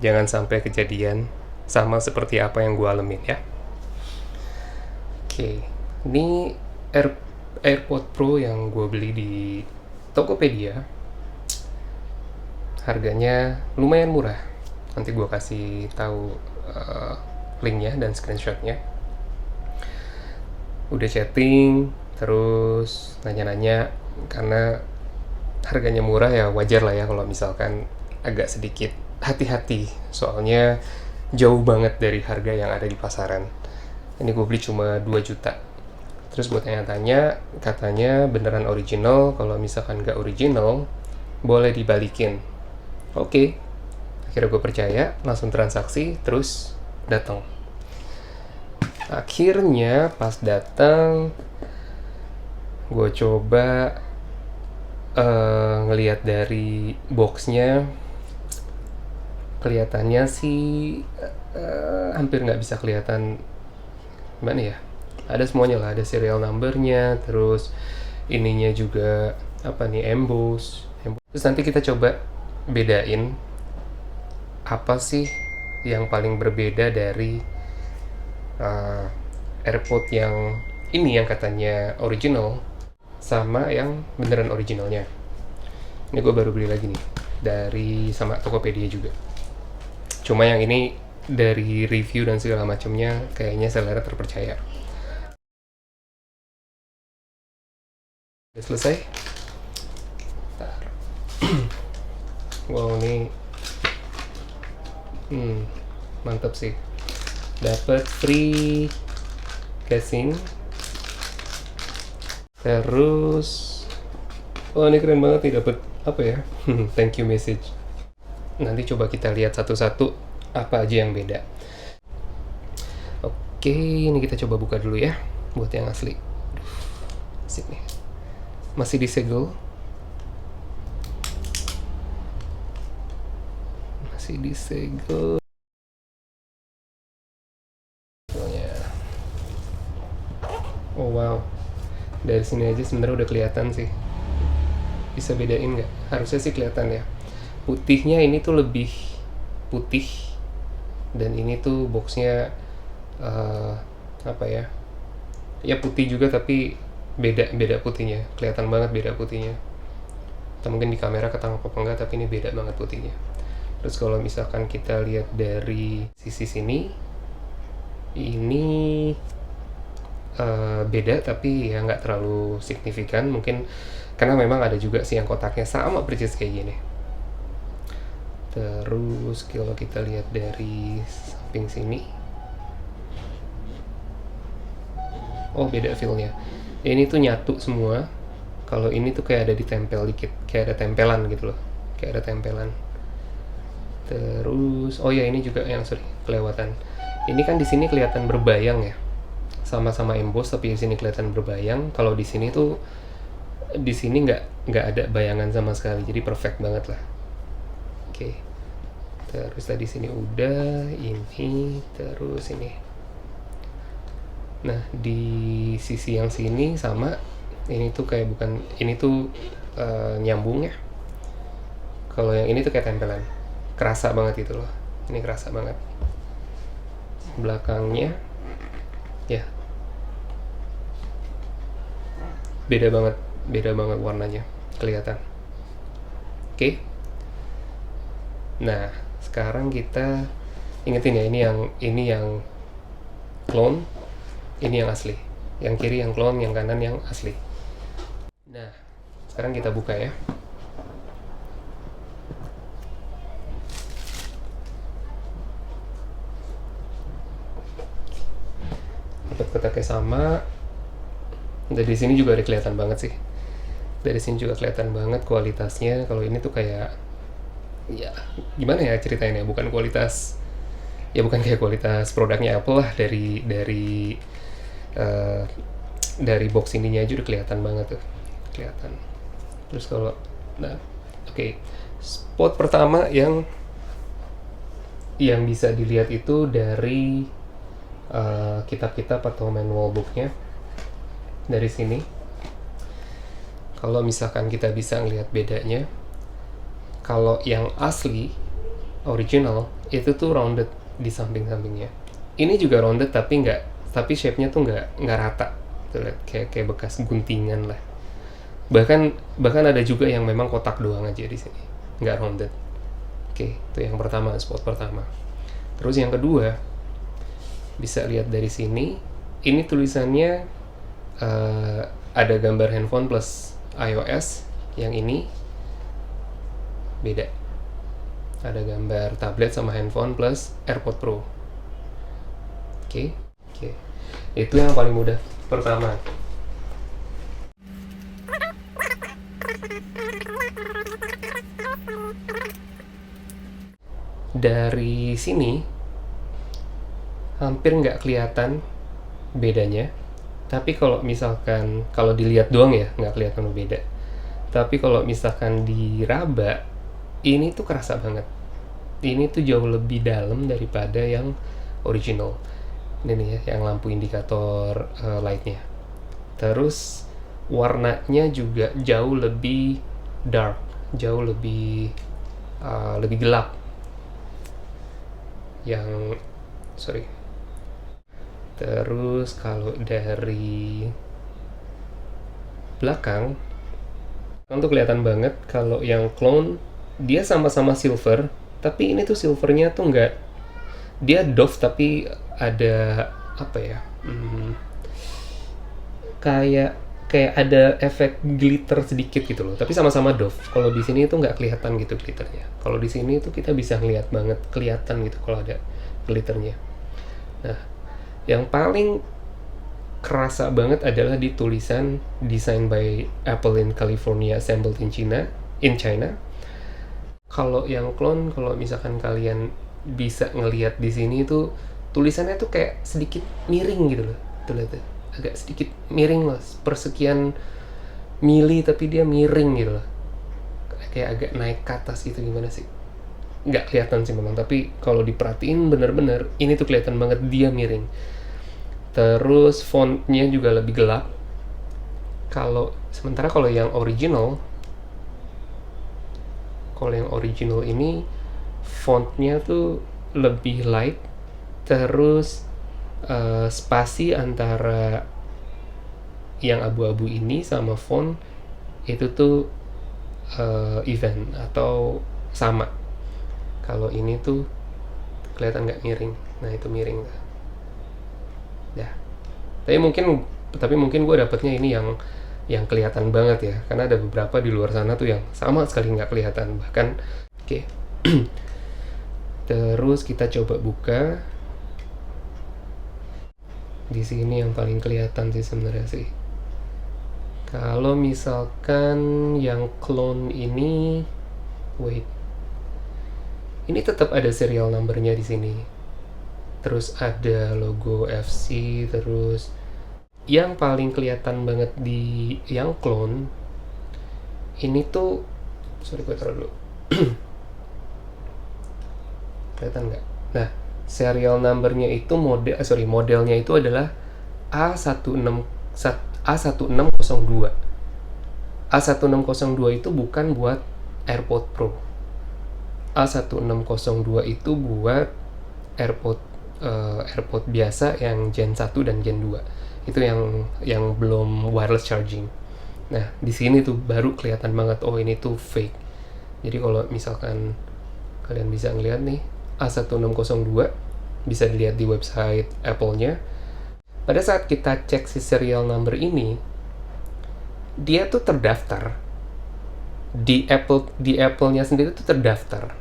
jangan sampai kejadian sama seperti apa yang gue alamin ya. Oke, ini AirPod Pro yang gue beli di Tokopedia. Harganya lumayan murah. Nanti gue kasih tahu linknya dan screenshotnya. Udah chatting, terus nanya-nanya, karena harganya murah ya wajar lah ya kalau misalkan agak sedikit hati-hati, soalnya jauh banget dari harga yang ada di pasaran. Ini gue beli cuma 2 juta. Terus gue tanya-tanya, katanya beneran original, kalau misalkan nggak original boleh dibalikin. Oke, akhirnya gue percaya, langsung transaksi, terus datang. Akhirnya pas datang, gue coba ngelihat dari boxnya, kelihatannya sih hampir nggak bisa kelihatan gimana ya. Ada semuanya lah, ada serial numbernya, terus ininya juga apa nih, emboss. Terus nanti kita coba bedain apa sih yang paling berbeda dari AirPod yang ini yang katanya original sama yang beneran originalnya. Ini gue baru beli lagi nih dari sama Tokopedia juga. Cuma yang ini dari review dan segala macamnya kayaknya selera terpercaya. Udah selesai. Wow, ini mantap sih. Dapat free casing. Terus ini keren banget nih, dapat apa ya? Thank you message. Nanti coba kita lihat satu-satu apa aja yang beda. Oke, ini kita coba buka dulu ya buat yang asli. Asik nih. Masih disegel. Masih disegel. Oh wow, dari sini aja sebenarnya udah kelihatan sih. Bisa bedain nggak? Harusnya sih kelihatan ya. Putihnya ini tuh lebih putih, dan ini tuh boxnya apa ya? Ya putih juga tapi beda putihnya. Kelihatan banget beda putihnya. Atau mungkin di kamera ketangkap apa enggak, tapi ini beda banget putihnya. Terus kalau misalkan kita lihat dari sisi sini, ini beda tapi ya nggak terlalu signifikan, mungkin karena memang ada juga sih yang kotaknya sama persis kayak gini. Terus kalau kita lihat dari samping sini, oh beda feelnya. Ini tuh nyatu semua. Kalau ini tuh kayak ada ditempel dikit, kayak ada tempelan gitu loh, kayak ada tempelan. Terus oh ya, ini juga yang kelewatan. Ini kan di sini kelihatan berbayang ya, sama-sama emboss tapi di sini kelihatan berbayang. Kalau di sini tuh, di sini nggak ada bayangan sama sekali, jadi perfect banget lah. Oke. Terus tadi sini udah, ini terus ini. Nah di sisi yang sini sama, ini tuh kayak bukan, ini tuh nyambung ya. Kalau yang ini tuh kayak tempelan, kerasa banget gitu loh. Ini kerasa banget. Belakangnya ya beda banget warnanya, kelihatan. Oke. Nah sekarang kita ingetin ya, ini yang clone, ini yang asli. Yang kiri yang clone, yang kanan yang asli. Nah sekarang kita buka ya. Kotak-kotaknya sama. Dari sini juga ada kelihatan banget sih. Dari sini juga kelihatan banget kualitasnya. Kalau ini tuh kayak, ya gimana ya ceritainnya, bukan kualitas, ya bukan kayak kualitas produknya Apple lah. Dari box ininya aja udah kelihatan banget tuh, kelihatan. Terus kalau oke. Spot pertama yang bisa dilihat itu dari kitab-kitab atau manual booknya. Dari sini, kalau misalkan kita bisa ngelihat bedanya, kalau yang asli original itu tuh rounded di samping-sampingnya. Ini juga rounded tapi shape-nya tuh nggak rata. Tuh, lihat, kayak bekas guntingan lah. Bahkan ada juga yang memang kotak doang aja di sini, nggak rounded. Oke, itu yang pertama, spot pertama. Terus yang kedua, bisa lihat dari sini, ini tulisannya ada gambar handphone plus iOS. Yang ini beda, ada gambar tablet sama handphone plus AirPod Pro. Oke. Itu yang paling mudah. Pertama, dari sini hampir nggak kelihatan bedanya. Tapi kalau misalkan dilihat doang ya nggak kelihatan beda. Tapi kalau misalkan diraba, ini tuh kerasa banget. Ini tuh jauh lebih dalam daripada yang original. Ini nih ya, yang lampu indikator lightnya. Terus warnanya juga jauh lebih dark, jauh lebih gelap. Terus kalau dari belakang itu kelihatan banget kalau yang clone dia sama-sama silver, tapi ini tuh silvernya tuh nggak, dia doff tapi ada apa ya, kayak ada efek glitter sedikit gitu loh, tapi sama-sama doff. Kalau di sini itu nggak kelihatan gitu glitternya. Kalau di sini itu kita bisa ngeliat banget, kelihatan gitu kalau ada glitternya. Nah, yang paling kerasa banget adalah di tulisan Designed by Apple in California, Assembled in China. Kalau yang clone, kalau misalkan kalian bisa ngelihat di sini itu tulisannya tuh kayak sedikit miring gitu loh. Tuh lihat, agak sedikit miring lah, persekian mili tapi dia miring gitu loh. Kayak agak naik ke atas gitu, gimana sih? Nggak kelihatan sih memang, tapi kalau diperhatiin bener-bener ini tuh kelihatan banget dia miring. Terus fontnya juga lebih gelap. Sementara kalau yang original ini fontnya tuh lebih light. Terus spasi antara yang abu-abu ini sama font itu tuh even atau sama. Kalau ini tuh kelihatan nggak miring. Nah, itu miring. Ya. Tapi mungkin gue dapetnya ini yang kelihatan banget ya, karena ada beberapa di luar sana tuh yang sama sekali nggak kelihatan bahkan. Oke. Terus kita coba buka. Di sini yang paling kelihatan sih sebenarnya sih. Kalau misalkan yang clone ini, ini tetap ada serial numbernya di sini. Terus ada logo FC. Terus yang paling kelihatan banget di yang clone ini tuh, gue taruh dulu. Kelihatan nggak? Nah, serial numbernya itu modelnya itu adalah A1602. A1602 itu bukan buat AirPod Pro. A1602 itu buat AirPod biasa yang Gen 1 dan Gen 2. Itu yang belum wireless charging. Nah, di sini tuh baru kelihatan banget, oh ini tuh fake. Jadi kalau misalkan kalian bisa ngeliat nih, A1602 bisa dilihat di website Apple-nya. Pada saat kita cek si serial number ini, dia tuh terdaftar di Apple-nya sendiri tuh terdaftar.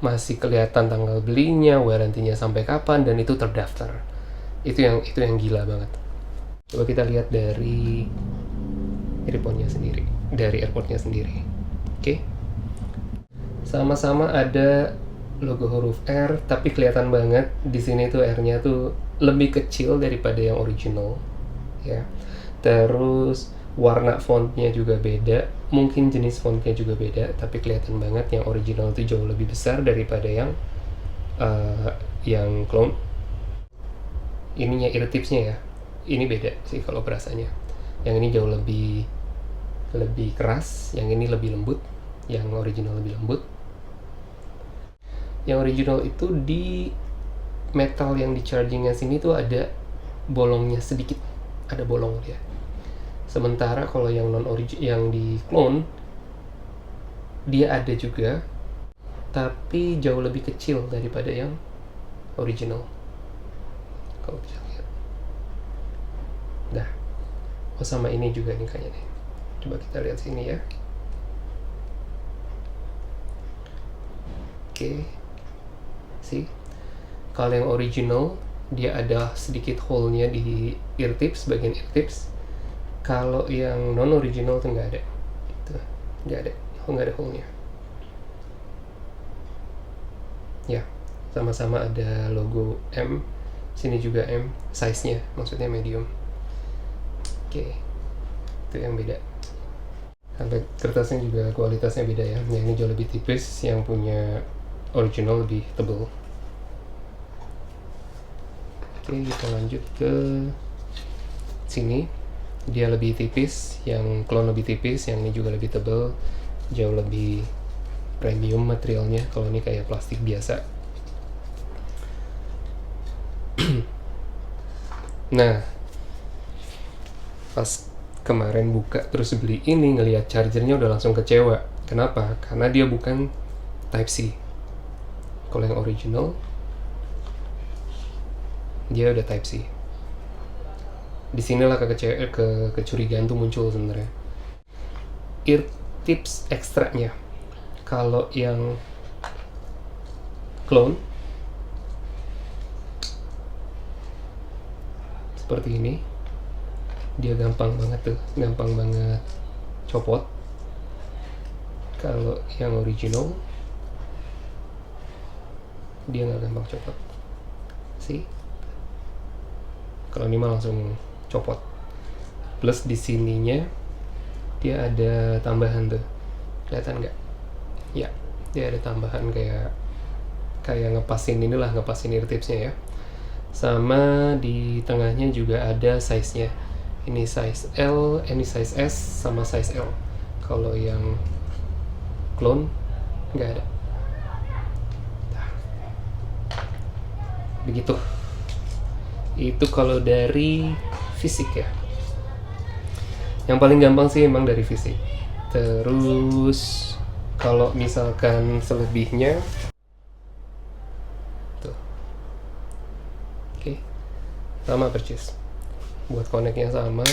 Masih kelihatan tanggal belinya, warranty-nya sampai kapan, dan itu terdaftar. Itu yang gila banget. Coba kita lihat dari earphone-nya sendiri, dari AirPod-nya sendiri. Oke. Sama-sama ada logo huruf R, tapi kelihatan banget di sini tuh R-nya tuh lebih kecil daripada yang original, ya. Terus warna fontnya juga beda, mungkin jenis fontnya juga beda, tapi kelihatan banget yang original itu jauh lebih besar daripada yang clone. Ininya ear tipsnya ya, ini beda sih kalau berasanya. Yang ini jauh lebih keras, yang ini lebih lembut, yang original lebih lembut. Yang original itu di metal yang di chargingnya sini tuh ada bolongnya sedikit, ada bolong dia. Sementara kalau yang non original, yang di clone, dia ada juga, tapi jauh lebih kecil daripada yang original. Kalau bisa lihat. Nah, oh sama ini juga nih kayaknya nih. Coba kita lihat sini ya. Oke, sih. Kalau yang original dia ada sedikit hole-nya di ear tips, bagian ear tips. Kalau yang non original tuh nggak ada, itu nggak ada hole-nya. Ya, sama-sama ada logo M, sini juga M, size-nya maksudnya medium. Oke, itu yang beda. Sampai kertasnya juga kualitasnya beda ya. Yang ini jauh lebih tipis, yang punya original lebih tebal. Oke, kita lanjut ke sini. Dia lebih tipis, yang clone lebih tipis, yang ini juga lebih tebal, jauh lebih premium materialnya. Kalau ini kayak plastik biasa. Nah, pas kemarin buka terus beli ini, ngelihat chargernya udah langsung kecewa. Kenapa? Karena dia bukan Type C. Kalau yang original dia udah Type C. Disinilah kecurigaan tuh muncul sebenarnya. Ear tips ekstranya, kalau yang clone seperti ini, dia gampang banget copot. Kalau yang original dia nggak gampang copot sih. Kalau ini mah langsung copot. Plus di sininya dia ada tambahan tuh, kelihatan nggak? Ya, dia ada tambahan kayak ngepasin ear tipsnya ya. Sama di tengahnya juga ada size-nya. Ini size L, ini size S, sama size L. Kalau yang clone nggak ada. Nah, begitu. Itu kalau dari fisik ya. Yang paling gampang sih emang dari fisik. Terus kalau misalkan selebihnya tuh. Oke. Sama persis. Buat connect-nya sama.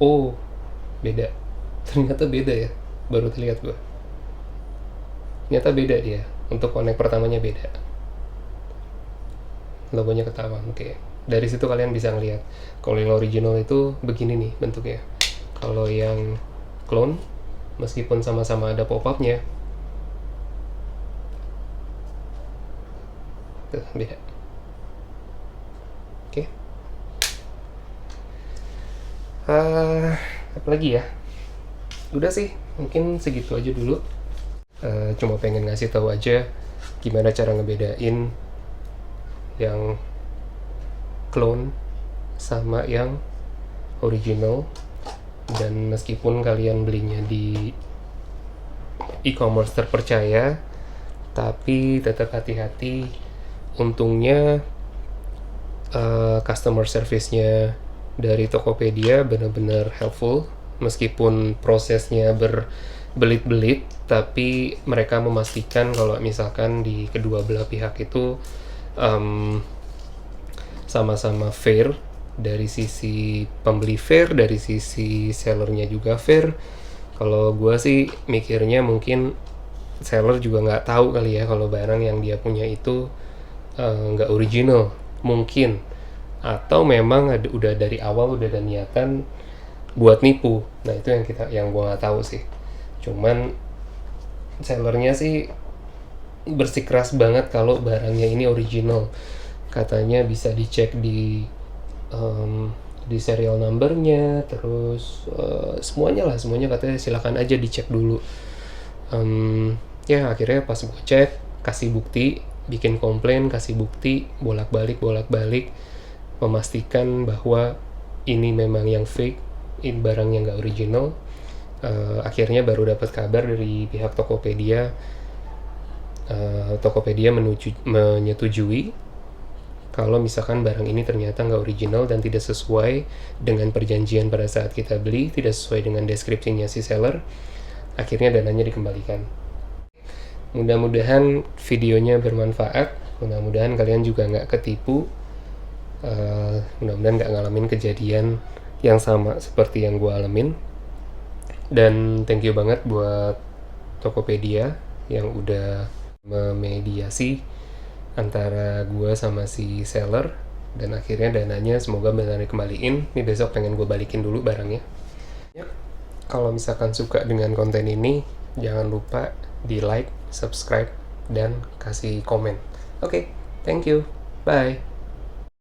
Oh, beda. Ternyata beda ya. Baru terlihat gua. Ternyata beda dia. Untuk connect pertamanya beda. Logonya ketahuan. Oke. Dari situ kalian bisa ngelihat. Kalau yang original itu begini nih bentuknya. Kalau yang clone, meskipun sama-sama ada pop-up-nya, tuh beda. Oke. Apa lagi ya? Udah sih, mungkin segitu aja dulu. Cuma pengen ngasih tahu aja gimana cara ngebedain yang clone sama yang original. Dan meskipun kalian belinya di e-commerce terpercaya, tapi tetap hati-hati. Untungnya customer service-nya dari Tokopedia benar-benar helpful. Meskipun prosesnya berbelit-belit, tapi mereka memastikan kalau misalkan di kedua belah pihak itu sama-sama fair. Dari sisi pembeli fair, dari sisi sellernya juga fair. Kalau gue sih mikirnya mungkin seller juga nggak tahu kali ya kalau barang yang dia punya itu nggak original, mungkin. Atau memang udah dari awal udah ada niatan buat nipu. Nah itu yang gue nggak tahu sih. Cuman sellernya sih bersikeras banget kalau barangnya ini original. Katanya bisa dicek di serial numbernya, terus semuanya katanya silakan aja dicek dulu. Ya akhirnya pas gue cek, kasih bukti, bikin komplain, kasih bukti, bolak-balik, memastikan bahwa ini memang yang fake, ini barangnya nggak original. Akhirnya baru dapat kabar dari pihak Tokopedia. Tokopedia menyetujui kalau misalkan barang ini ternyata nggak original dan tidak sesuai dengan perjanjian pada saat kita beli, tidak sesuai dengan deskripsinya si seller, akhirnya dananya dikembalikan. Mudah-mudahan videonya bermanfaat, mudah-mudahan kalian juga nggak ketipu, mudah-mudahan nggak ngalamin kejadian yang sama seperti yang gue alamin. Dan thank you banget buat Tokopedia yang udah memediasi antara gue sama si seller, dan akhirnya dananya semoga benar dikembaliin. Ini besok pengen gue balikin dulu barangnya. Kalau misalkan suka dengan konten ini, jangan lupa di like, subscribe, dan kasih komen. Oke, thank you, bye.